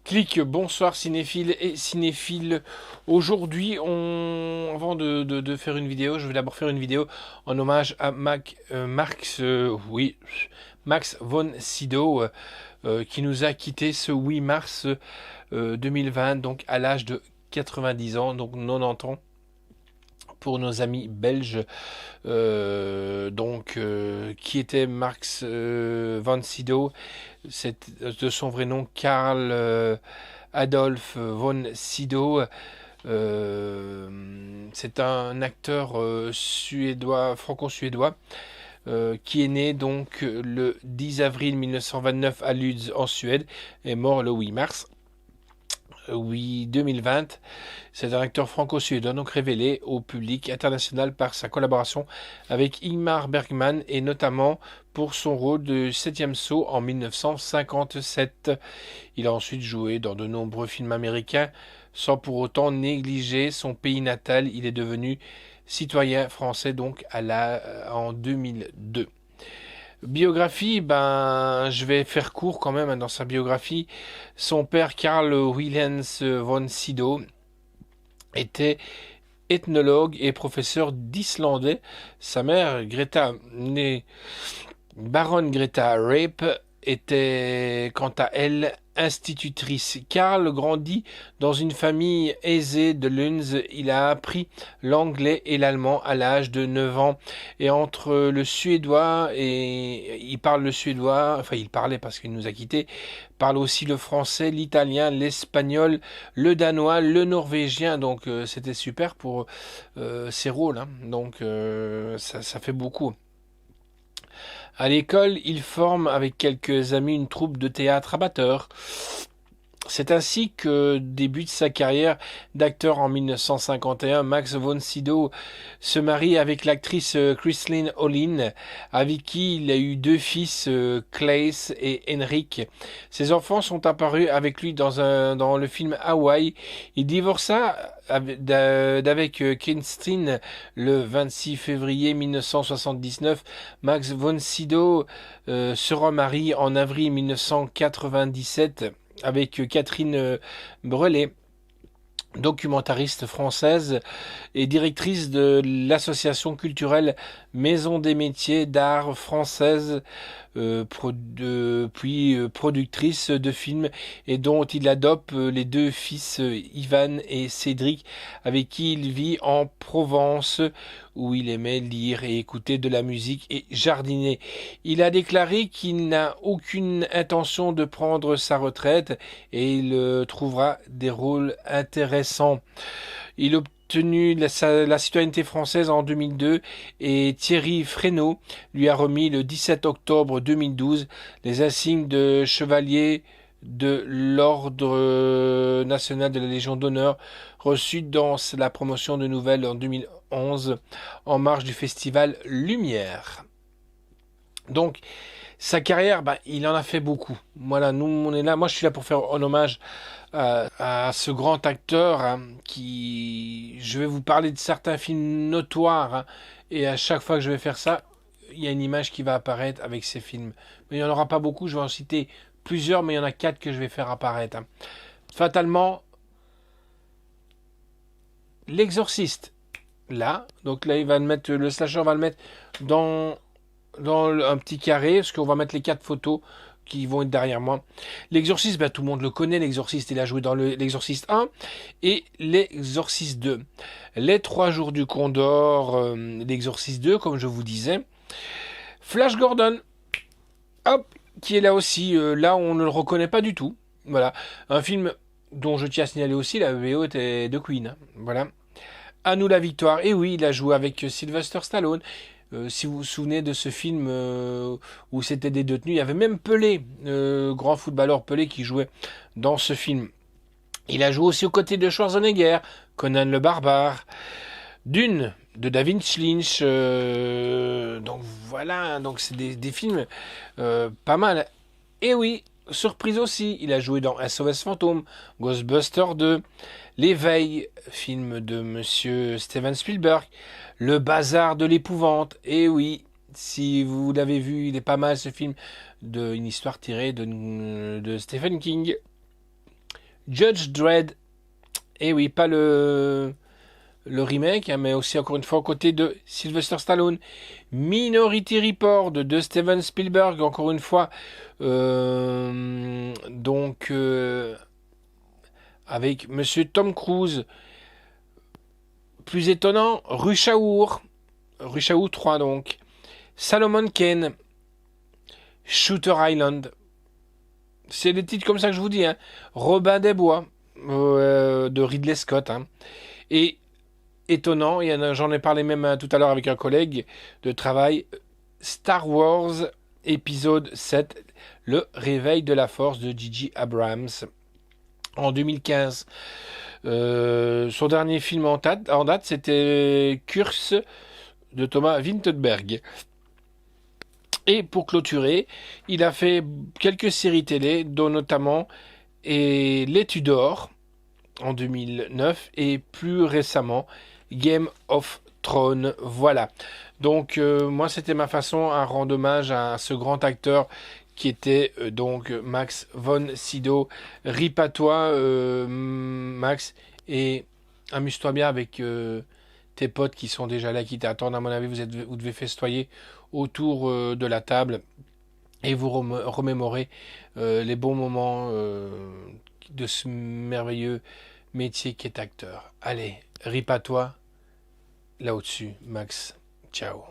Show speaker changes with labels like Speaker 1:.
Speaker 1: Clic, bonsoir cinéphiles et cinéphiles. Aujourd'hui, avant de faire une vidéo, je vais d'abord faire une vidéo en hommage à Max von Sydow, qui nous a quitté ce 8 mars 2020, donc à l'âge de 90 ans, donc 90 ans pour nos amis belges. Qui était Max von Sydow? C'est de son vrai nom Karl Adolf von Sydow. C'est un acteur suédois, franco-suédois, qui est né donc le 10 avril 1929 à Lutz en Suède et mort le 8 mars 2020. C'est un acteur franco-suédois donc révélé au public international par sa collaboration avec Ingmar Bergman et notamment pour son rôle de Septième Saut en 1957. Il a ensuite joué dans de nombreux films américains sans pour autant négliger son pays natal. Il est devenu citoyen français donc en 2002. Biographie, je vais faire court quand même dans sa biographie. Son père, Karl Wilhelm von Sydow, était ethnologue et professeur d'islandais. Sa mère, née baronne Greta Rape, était quant à elle institutrice. Karl grandit dans une famille aisée de Lunds. Il a appris l'anglais et l'allemand à l'âge de 9 ans. Et entre le suédois et... Il parle le suédois, enfin il parlait parce qu'il nous a quittés, parle aussi le français, l'italien, l'espagnol, le danois, le norvégien. Donc c'était super pour ses rôles. Hein. Donc ça fait beaucoup. À l'école, il forme avec quelques amis une troupe de théâtre amateur. C'est ainsi que débute sa carrière d'acteur en 1951. Max von Sydow se marie avec l'actrice Kristlyn Olin, avec qui il a eu deux fils, Claes et Henrik. Ses enfants sont apparus avec lui dans le film Hawaii. Il divorça d'avec Kristlyn le 26 février 1979. Max von Sydow se remarie en avril 1997 avec Catherine Brelet, documentariste française et directrice de l'association culturelle Maison des métiers d'art française, puis productrice de films et dont il adopte les deux fils Ivan et Cédric, avec qui il vit en Provence, où il aimait lire et écouter de la musique et jardiner. Il a déclaré qu'il n'a aucune intention de prendre sa retraite et il trouvera des rôles intéressants. Il a obtenu la citoyenneté française en 2002 et Thierry Frénaud lui a remis le 17 octobre 2012 les insignes de chevalier de l'Ordre national de la Légion d'honneur reçu dans la promotion de nouvelles en 2011 en marge du festival Lumière. Donc sa carrière, il en a fait beaucoup. Voilà, nous on est là. Moi je suis là pour faire un hommage à ce grand acteur, hein, qui... Je vais vous parler de certains films notoires, hein, et à chaque fois que je vais faire ça, il y a une image qui va apparaître avec ces films. Mais il n'y en aura pas beaucoup, je vais en citer plusieurs, mais il y en a 4 que je vais faire apparaître. Hein. Fatalement, L'Exorciste. Là, donc là, le slasher va le mettre dans un petit carré, parce qu'on va mettre les 4 photos qui vont être derrière moi. L'Exorciste, tout le monde le connaît, l'Exorciste, il a joué dans l'Exorciste 1 et l'Exorciste 2. Les 3 jours du Condor, l'Exorciste 2, comme je vous disais. Flash Gordon, hop, qui est là aussi. Là, on ne le reconnaît pas du tout. Voilà, un film dont je tiens à signaler aussi, la VO était de Queen. Hein. Voilà. À nous la victoire. Et oui, il a joué avec Sylvester Stallone. Si vous vous souvenez de ce film où c'était des détenus, il y avait même Pelé, grand footballeur Pelé, qui jouait dans ce film. Il a joué aussi aux côtés de Schwarzenegger, Conan le Barbare, Dune de David Lynch. Donc voilà, donc c'est des films pas mal. Et oui, surprise aussi, il a joué dans SOS Fantôme, Ghostbusters 2, L'éveil, film de Monsieur Steven Spielberg, Le bazar de l'épouvante. Et oui, si vous l'avez vu, il est pas mal ce film, une histoire tirée de Stephen King. Judge Dredd. Et oui, pas le remake, hein, mais aussi encore une fois aux côtés de Sylvester Stallone. Minority Report de Steven Spielberg, encore une fois. Donc, avec Monsieur Tom Cruise. Plus étonnant, Rush Hour 3 donc. Salomon Kane, Shooter Island. C'est des titres comme ça que je vous dis, hein. Robin des Bois, de Ridley Scott, hein. Et étonnant, j'en ai parlé même tout à l'heure avec un collègue de travail, Star Wars épisode 7, Le réveil de la force de J.J. Abrams, en 2015. Son dernier film en date, c'était Curse de Thomas Vinterberg. Et pour clôturer, il a fait quelques séries télé, dont notamment Les Tudors en 2009 et plus récemment Game of Thrones. Voilà. Donc moi c'était ma façon à rendre hommage à ce grand acteur qui était donc Max von Sydow. Rip à toi Max, et amuse-toi bien avec tes potes qui sont déjà là, qui t'attendent. À mon avis, vous devez festoyer autour de la table et vous remémorer les bons moments de ce merveilleux métier qui est acteur. Allez, rip à toi, là au-dessus, Max. Ciao.